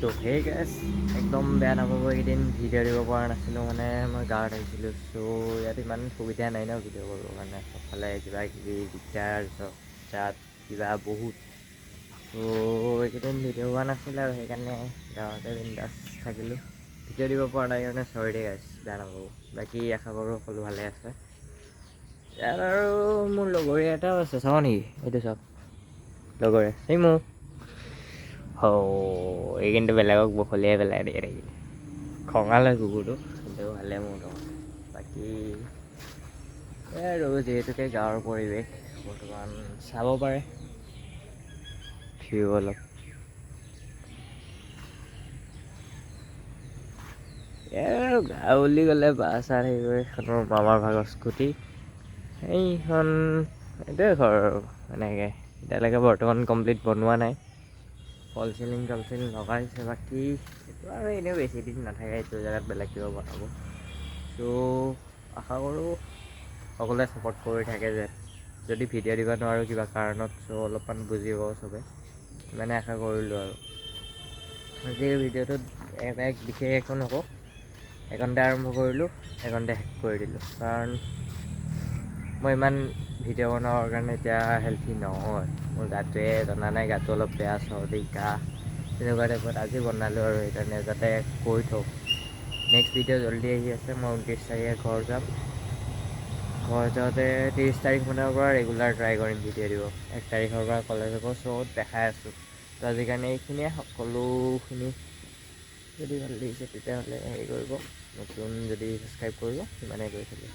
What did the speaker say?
তো সেই গেছ একদম বেয়া নাপাব, এইকেইদিন ভিডিঅ' দিব পৰা নাছিলোঁ, মানে মই গাঁৱত আহিছিলোঁ। চ' ইয়াত ইমান সুবিধা নাই ন ভিডিঅ' কৰিবৰ কাৰণে, চবফালে কিবা কিবি দিগদাৰ চাত কিবা বহুত। ত' এইকেইদিন ভিডিঅ' হোৱা নাছিলে আৰু সেইকাৰণে গাঁৱতে বিন্দাছ থাকিলোঁ। ভিডিঅ' দিব পৰা নাই কাৰণে চৰি দে গাইছ, বেয়া নাপাব। বাকী আশা কৰোঁ সকলো ভালে আছে। ইয়াত আৰু মোৰ লগৰীয়া এটাও আছে, চাব নেকি? এইটো চাওক লগৰে এই মোৰ এই কিন্তু বেলেগক বখলিয়াই পেলাই দিয়ে দেই, খঙালে কুকুৰটো, কিন্তু ভালে মোৰ লগত। বাকী আৰু যিহেতুকে গাঁৱৰ পৰিৱেশ বৰ্তমান চাব পাৰে ভিউ অলপ। আৰু গাঁও বুলি ক'লে বাছ চাহ থাকিব, এইখনৰ মামাৰ ভাগৰ স্কুটি, এইখন এইটোৱে ঘৰ আৰু এনেকৈ। এতিয়ালৈকে বৰ্তমান কমপ্লিট বনোৱা নাই, ফল চিলিং লগাইছে। বাকী এইটো আৰু এনেও বেছি দিন নাথাকে, এইটো জেগাত বেলেগ কিবা বনাব। ত' আশা কৰোঁ সকলোৱে ছাপোৰ্ট কৰি থাকে, যে যদি ভিডিঅ' দিব নোৱাৰোঁ কিবা কাৰণত, চ' অলপমান বুজিব চবে, ইমানে আশা কৰিলোঁ। আৰু আজিৰ ভিডিঅ'টোত এক বিশেষ একো নকওঁ, এইকণতে আৰম্ভ কৰিলোঁ, এইকণতে শেষ কৰি দিলোঁ, কাৰণ মই ইমান ভিডিঅ' বনাবৰ কাৰণে এতিয়া হেল্থি নহয়। মোৰ গাটোৱে জনা নাই, গাটো অলপ বেয়া, চৰ্দি কাহ তেনেকুৱা টাইপত। আজি বনালোঁ আৰু সেইকাৰণে যাতে কৈ থওঁ। নেক্সট ভিডিঅ' জল্দি আহি আছে, মই 29 তাৰিখে ঘৰ যাম। ঘৰ যাওঁতে 30 তাৰিখ মানৰ পৰা ৰেগুলাৰ ট্ৰাই কৰিম ভিডিঅ' দিব। 1 তাৰিখৰ পৰা কলেজ হ'ব, চ' দেখাই আছোঁ। তো আজিৰ কাৰণে এইখিনিয়ে, সকলোখিনি যদি ভাল লাগিছে তেতিয়াহ'লে হেৰি কৰিব, নতুন যদি ছাবস্ক্ৰাইব কৰিব, সিমানেই কৰি থাকিব।